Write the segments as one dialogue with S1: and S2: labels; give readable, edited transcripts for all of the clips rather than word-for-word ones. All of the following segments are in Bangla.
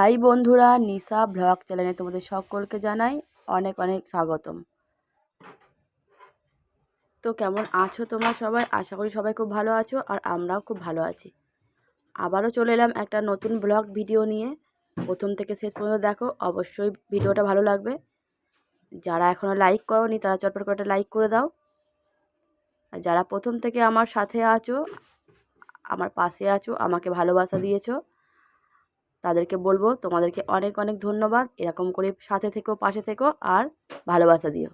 S1: হাই বন্ধুরা, নিশা ব্লগ চ্যানেলে তোমাদের সকলকে জানাই অনেক অনেক স্বাগতম। তো কেমন আছো তোমরা সবাই? আশা করি সবাই খুব ভালো আছো, আর আমরাও খুব ভালো আছি। আবারও চলে এলাম একটা নতুন ব্লগ ভিডিও নিয়ে। প্রথম থেকে শেষ পর্যন্ত দেখো, অবশ্যই ভিডিওটা ভালো লাগবে। যারা এখনও লাইক করোনি তারা চটপট করে একটা লাইক করে দাও। আর যারা প্রথম থেকে আমার সাথে আছো, আমার পাশে আছো, আমাকে ভালোবাসা দিয়েছো, তাদেরকে বলবো তোমাদেরকে অনেক অনেক ধন্যবাদ। এরকম করে সাথে থেকো, পাশে থেকো, আর ভালোবাসা দিও।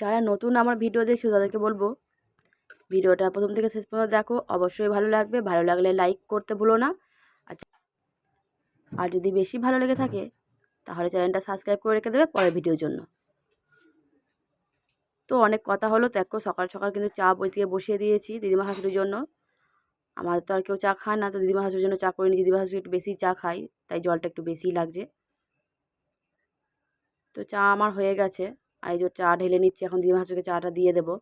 S1: যারা নতুন আমার ভিডিও দেখছো তাদেরকে বলবো ভিডিওটা প্রথম থেকে শেষ পর্যন্ত দেখো, অবশ্যই ভালো লাগবে। ভালো লাগলে লাইক করতে ভুলো না। আর যদি বেশি ভালো লেগে থাকে তাহলে চ্যানেলটা সাবস্ক্রাইব করে রেখে দেবে পরের ভিডিওর জন্য। তো অনেক কথা হলো, দেখো সকাল সকাল কিন্তু চা বইতে বসিয়ে দিয়েছি দিদিমা শাশুড়ির জন্য। আমাদের তো আর কেউ চা খায় না, তো দিদিমা শাশুড়ির জন্য চা করে নিয়েছি। দিদিমা শাশুড়ি একটু বেশি চা খাই, তাই জলটা একটু বেশিই লাগছে। তো চা আমার হয়ে গেছে, আর এই যে চা ঢেলে নিচ্ছি। এখন দিদিমা শাশুড়িকে চাটা দিয়ে দেবো।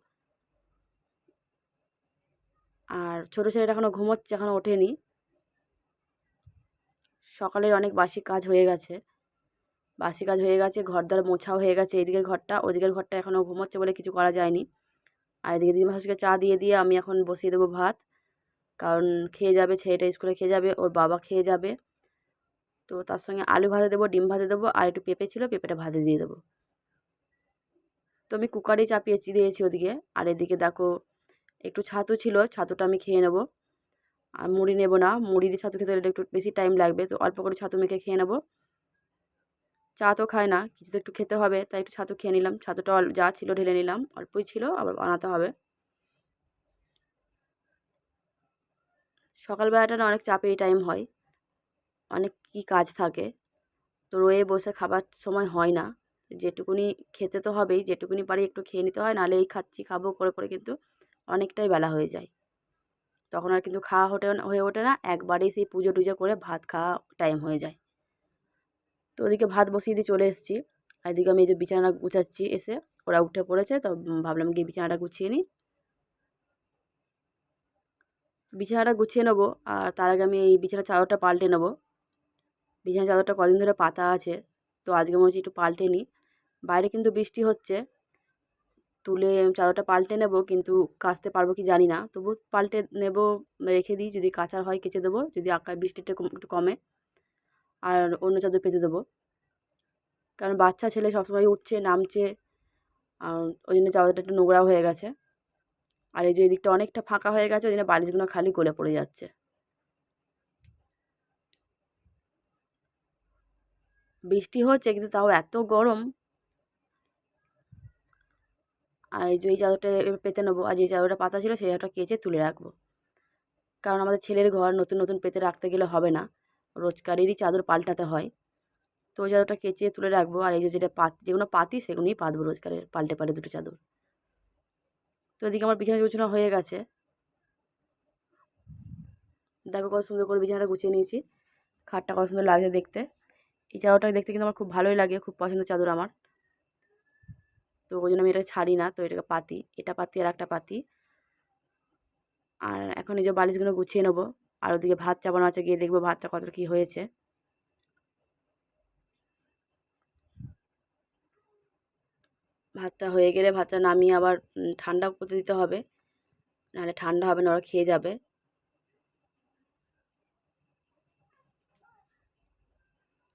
S1: আর ছোটো ছেলেটা এখনও ঘুমোচ্ছে, এখনও ওঠেনি। সকালের অনেক বাসি কাজ হয়ে গেছে। ঘরদোর মোছাও হয়ে গেছে। এদিকের ঘরটা, ওদিকের ঘরটা এখনও ঘুমোচ্ছে বলে কিছু করা যায়নি। আর এদিকে দিদিমা শাশুড়িকে চা দিয়ে দিয়ে আমি এখন বসিয়ে দেবো ভাত। কারণ খেয়ে যাবে, ছেলেটা স্কুলে খেয়ে যাবে, ওর বাবা খেয়ে যাবে। তো তার সঙ্গে আলু ভাজা দেবো, ডিম ভাজা দেবো, আর একটু পেঁপে ছিল, পেঁপেটা ভাজা দিয়ে দেবো। তো আমি কুকারেই চাপিয়ে দিয়েছি ওদিকে। আর এদিকে দেখো একটু ছাতু ছিল, ছাতুটা আমি খেয়ে নেবো। আর মুড়ি নেবো না, মুড়ি দিয়ে ছাতু খেতে হলে একটু বেশি টাইম লাগবে, তো অল্প করে ছাতু মেখে খেয়ে নেবো। চা তো খায় না, কিছু তো একটু খেতে হবে, তাই একটু ছাতু খেয়ে নিলাম। ছাতুটা যা ছিল ঢেলে নিলাম, অল্পই ছিল, আবার বানাতে হবে। সকালবেলাটা না অনেক চাপেরই টাইম হয়, অনেক কি কাজ থাকে, তো রয়ে বসে খাবার সময় হয় না। যেটুকুনি খেতে তো হবেই, যেটুকুনি পারি একটু খেয়ে নিতে হয়, নাহলে এই খাচ্ছি খাবো করে করে কিন্তু অনেকটাই বেলা হয়ে যায়। তখন আর কিন্তু খাওয়া হয়ে ওঠে না, একবারেই সেই পুজো টুজো করে ভাত খাওয়া টাইম হয়ে যায়। তো ওদিকে ভাত বসিয়ে দিয়ে চলে এসেছি। আর এদিকে আমি এই যে বিছানা গুছাচ্ছি এসে, ওরা উঠে পড়েছে, তো ভাবলাম গিয়ে বিছানাটা গুছিয়ে নিই। বিছানাটা গুছিয়ে নেবো, আর তার আগে আমি এই বিছানার চাদরটা পাল্টে নেবো। বিছানার চাদরটা কদিন ধরে পাতা আছে, তো আজকে মনে হচ্ছে একটু পাল্টে নিই। বাইরে কিন্তু বৃষ্টি হচ্ছে, তুলে চাদরটা পাল্টে নেব, কিন্তু কাচতে পারবো কি জানি না, তবু পাল্টে নেব। রেখে দিই, যদি কাচার হয় কেচে দেবো, যদি বৃষ্টিটা একটু কমে, আর অন্য চাদর পেতে দেবো। কারণ বাচ্চা ছেলে সবসময় উঠছে নামছে, আর ওই জন্য চাদরটা একটু নোংরা হয়ে গেছে। আর এই যে এই দিকটা অনেকটা ফাঁকা হয়ে গেছে, ওই জন্য বালিশগুলো খালি গলে পড়ে যাচ্ছে। বৃষ্টি হচ্ছে কিন্তু তাও এত গরম। আর এই যে এই চাদরটা এবার পেতে নেবো, আর যে চাদরটা পাতা ছিল সেই চাদরটা কেচে তুলে রাখবো। কারণ আমাদের ছেলের ঘর নতুন নতুন পেতে রাখতে গেলে হবে না, রোজকারেরই চাদর পাল্টাতে হয়। তো ওই চাদরটা কেচে তুলে রাখবো। আর এই যে যেগুলো পাতি সেগুলোই পাতবো রোজকারের, পাল্টে পাল্টে দুটো চাদর। তো এদিকে আমার বিছানা গুছানো হয়ে গেছে। দেখো কত সুন্দর করে বিছানাটা গুছিয়ে নিয়েছি। খাটটা কত সুন্দর লাগছে দেখতে। এই চাদরটা দেখতে কিন্তু আমার খুব ভালোই লাগে, খুব পছন্দের চাদর আমার। তো ওই জন্য আমি এটাকে ছাড়ি না, তো এটাকে পাতি, এটা পাতি আর একটা পাতি। আর এখন এই যে বালিশগুলো গুছিয়ে নেবো। আর ওদিকে ভাত চাপানো আছে, গিয়ে দেখবো ভাতটা কত কী হয়েছে। ভাতটা হয়ে গেলে ভাতটা নামিয়ে আবার ঠান্ডা করতে দিতে হবে, নাহলে ঠান্ডা হবে না, ওরা খেয়ে যাবে।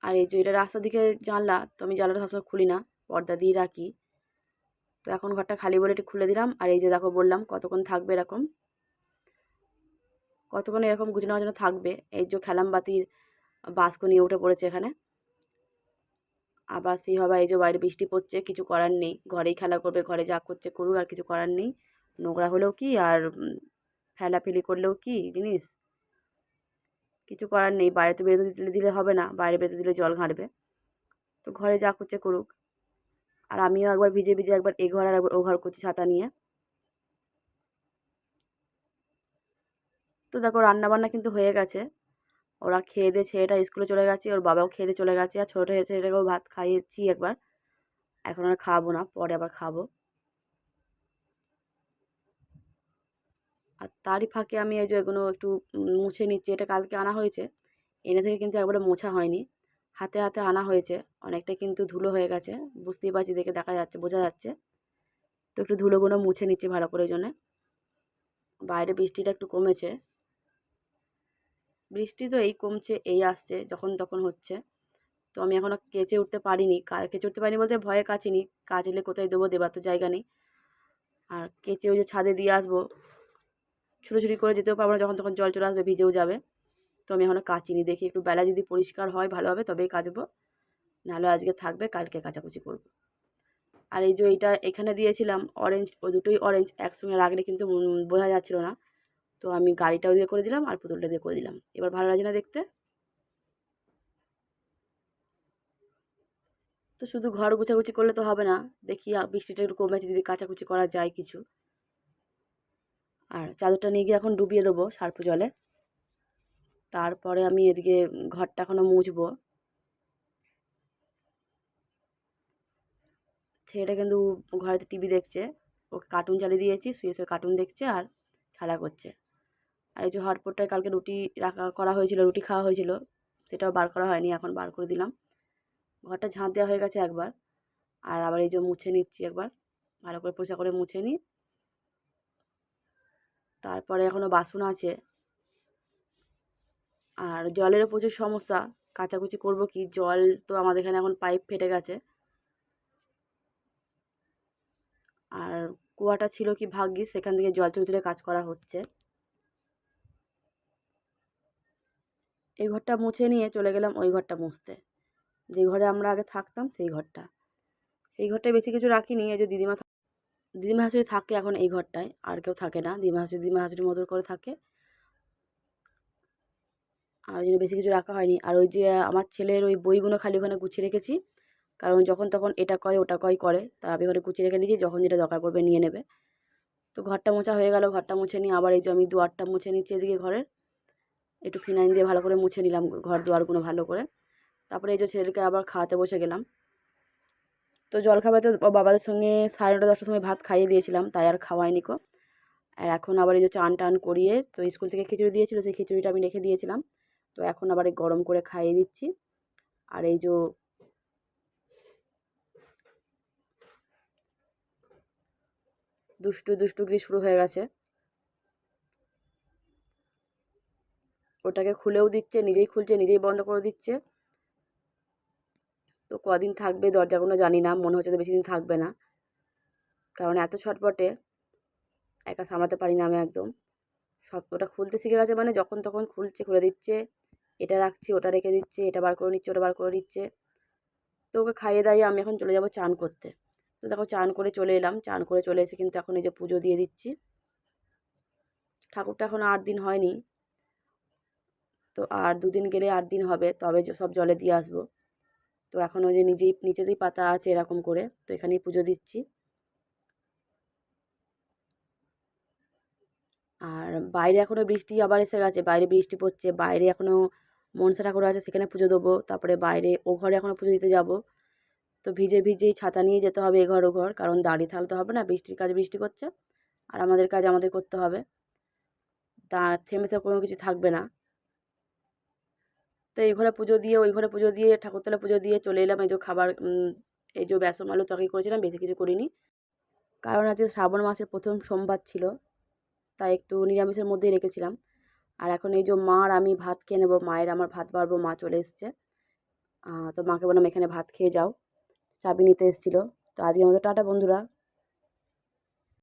S1: আর এই যে এটা রাস্তার দিকে জানলা, তো আমি জানলাটা সবসময় খুলি না, পর্দা দিয়ে রাখি। তো এখন ঘরটা খালি বলে একটু খুলে দিলাম। আর এই যে দেখো বললাম কতক্ষণ থাকবে এরকম, কতক্ষণ এরকম গুছানোর জন্য থাকবে। এই যে খেলাম বাতির বাস্ক নিয়ে উঠে পড়েছে এখানে। আবার সেই হবে, এই যে বাইরে বৃষ্টি পড়ছে, কিছু করার নেই, ঘরেই খেলা করবে, ঘরে যা করছে করুক, আর কিছু করার নেই। নোংরা হলেও কি, আর ফেলাফেলি করলেও কি জিনিস, কিছু করার নেই। বাইরে তো বেরোতে দিলে হবে না, বাইরে বেরোতে দিলে জল ঘাঁটবে। তো ঘরে যা করছে করুক। আর আমিও একবার ভিজে ভিজে একবার এ ঘর আর একবার ও ঘর করছি ছাতা নিয়ে। তো দেখো রান্নাবান্না কিন্তু হয়ে গেছে। ওরা খেয়ে দিয়ে, ছেলেটা স্কুলে চলে গেছে, ওর বাবাও খেয়ে দিয়ে চলে গেছে, আর ছোটো ছেলেটাকেও ভাত খাইয়েছি একবার। এখন আর খাওয়াবো না, পরে আবার খাবো। আর তারই ফাঁকে আমি এই যে এগুলো একটু মুছে নিচ্ছি। এটা কালকে আনা হয়েছে, এনে থেকে কিন্তু একবারে মোছা হয়নি, হাতে হাতে আনা হয়েছে, অনেকটা কিন্তু ধুলো হয়ে গেছে, বুঝতেই পারছি, দেখে দেখা যাচ্ছে, বোঝা যাচ্ছে। তো একটু ধুলোগুলো মুছে নিচ্ছি ভালো করে। জন্য বাইরে বৃষ্টিটা একটু কমেছে, বৃষ্টি তো এই কমছে এই আসছে, যখন তখন হচ্ছে। তো আমি এখনও কেচে উঠতে পারিনি, কেচে উঠতে পারিনি বলতে ভয়ে কাচিনি, কাচলে কোথায় দেবো, দেবার তো জায়গা নেই। আর কেচে ওই যে ছাদে দিয়ে আসবো, ছুটোছুটি করে যেতেও পারবো না, যখন তখন জল চলে আসবে, ভিজেও যাবে। তো আমি এখনও কাচিনি, দেখি একটু বেলা যদি পরিষ্কার হয় ভালোভাবে তবেই কাচবো, নাহলে আজকে থাকবে, কালকে কাচাকুচি করবো। আর এই যে এইটা এখানে দিয়েছিলাম অরেঞ্জ, ওই দুটোই অরেঞ্জ একসঙ্গে রাখলে কিন্তু বোঝা যাচ্ছিলো না। তো আমি গাড়িটাও দিয়ে করে দিলাম আর পুতুলটা দিয়ে করে দিলাম, এবার ভালো লাগছে না দেখতে। তো শুধু ঘর গুছাগুছি করলে তো হবে না, দেখি বৃষ্টিটা একটু কমেছে, যদি কাচাকুচি করা যায় কিছু। আর চাদরটা নিয়ে গিয়ে এখন ডুবিয়ে দেবো সার্ফ জলে। তারপরে আমি এদিকে ঘরটা এখনও মুছবো। ছেলেটা কিন্তু ঘরেতে টিভি দেখছে, ওকে কার্টুন চালিয়ে দিয়েছি, শুয়ে শুয়ে কার্টুন দেখছে আর খেলা করছে। আর এই যে হটপটটায় কালকে রুটি করা হয়েছিল, রুটি খাওয়া হয়েছিল, সেটাও বার করা হয়নি, এখন বার করে দিলাম। ঘরটা ঝাঁট দেওয়া হয়ে গেছে একবার, আর আবার এই যে মুছে নিচ্ছি একবার, ভালো করে পরিষ্কার করে মুছে নিই। তারপরে এখনও বাসন আছে, আর জলেরও প্রচুর সমস্যা, কাচাকুচি করব কি, জল তো আমাদের এখানে এখন পাইপ ফেটে গেছে। আর কুয়াটা ছিল কি ভাগ্যিস, সেখান থেকে জল তুলে তুলে কাজ করা হচ্ছে। এই ঘরটা মুছে নিয়ে চলে গেলাম ওই ঘরটা মুছতে, যে ঘরে আমরা আগে থাকতাম সেই ঘরটা। সেই ঘরটায় বেশি কিছু রাখিনি, এই যে দিদিমা শাশুড়ি থাকে এখন এই ঘরটায়, আর কেউ থাকে না, দিদিমা শাশুড়ির মতো করে থাকে। আর ওই জন্য বেশি কিছু রাখা হয়নি। আর ওই যে আমার ছেলের ওই বইগুলো খালি ওখানে গুছিয়ে রেখেছি, কারণ যখন তখন এটা কয় ওটা করে, তা আমি ওখানে গুছিয়ে রেখে দিয়েছি, যখন যেটা দরকার পড়বে নিয়ে নেবে। তো ঘরটা মোছা হয়ে গেল, ঘরটা মুছে নিয়ে আবার এই যে আমি দুয়ারটা মুছে নিচ্ছি এদিকে ঘরের, একটু ফিনাইল দিয়ে ভালো করে মুছে নিলাম ঘর দুয়ারগুলো ভালো করে। তারপরে এই যে ছেলেকে আবার খাওয়াতে বসে গেলাম। তো জলখাবারে তো বাবাদের সঙ্গে 9:30-10টার সময় ভাত খাইয়ে দিয়েছিলাম, তাই আর খাওয়াইনি কো। আর এখন আবার এই যে চান টান করিয়ে, তো স্কুল থেকে খিচুড়ি দিয়েছিল, সেই খিচুড়িটা আমি রেখে দিয়েছিলাম, তো এখন আবার এই গরম করে খাইয়ে দিচ্ছি। আর এই যে দুষ্টুগিরি শুরু হয়ে গেছে, ওটাকে খুলেও দিচ্ছে, নিজেই খুলছে, নিজেই বন্ধ করে দিচ্ছে। তো কদিন থাকবে দরজাগুলো জানি না, মনে হচ্ছে তো বেশি দিন থাকবে না, কারণ এত ছটপটে, একা সামলাতে পারি না আমি একদম। সব ওটা খুলতে শিখে গেছে, মানে যখন তখন খুলছে, খুলে দিচ্ছে, এটা রাখছি ওটা রেখে দিচ্ছে, এটা বার করে নিচ্ছে ওটা বার করে দিচ্ছে। তো ওকে খাইয়ে দাইয়ে আমি এখন চলে যাব চান করতে। তো দেখো চান করে চলে এলাম, চান করে চলে এসে কিন্তু এখন এই যে পুজো দিয়ে দিচ্ছি। ঠাকুরটা এখন 8 দিন হয়নি, তো আর 2 দিন গেলে 8 দিন হবে, তবে সব জলে দিয়ে আসবো। তো এখন ওই যে নিচেতেই পাতা আছে এরকম করে, তো এখানেই পুজো দিচ্ছি। আর বাইরে এখনও বৃষ্টি আবার এসে গেছে, বাইরে বৃষ্টি পড়ছে, বাইরে এখনও মনসা ঠাকুর আছে, সেখানে পুজো দেবো। তারপরে বাইরে ও ঘরে এখনও পুজো দিতে যাব। তো ভিজেই ছাতা নিয়ে যেতে হবে এঘর ওঘর, কারণ দাঁড়িয়ে থাকতে হবে না, বৃষ্টির কাজ বৃষ্টি করছে, আর আমাদের কাজ আমাদের করতে হবে, তা থেমে কোনো কিছু থাকবে না। তো এই ঘরে পুজো দিয়ে ওই ঘরে পুজো দিয়ে ঠাকুরতলা পুজো দিয়ে চলে এলাম। এই যে খাবার, এই যে বেসন আলু তরকারি করেছিলাম, বেশি কিছু করিনি, কারণ আজকে শ্রাবণ মাসের প্রথম সোমবার ছিল, তাই একটু নিরামিষের মধ্যেই রেখেছিলাম। আর এখন এই যে মা আর আমি ভাত খেয়ে নেবো, মায়ের আমার ভাত বাড়বো, মা চলে এসছে। তো মাকে বললাম এখানে ভাত খেয়ে যাও, চাবি নিতে এসেছিলো। তো আজকের মতো টাটা বন্ধুরা।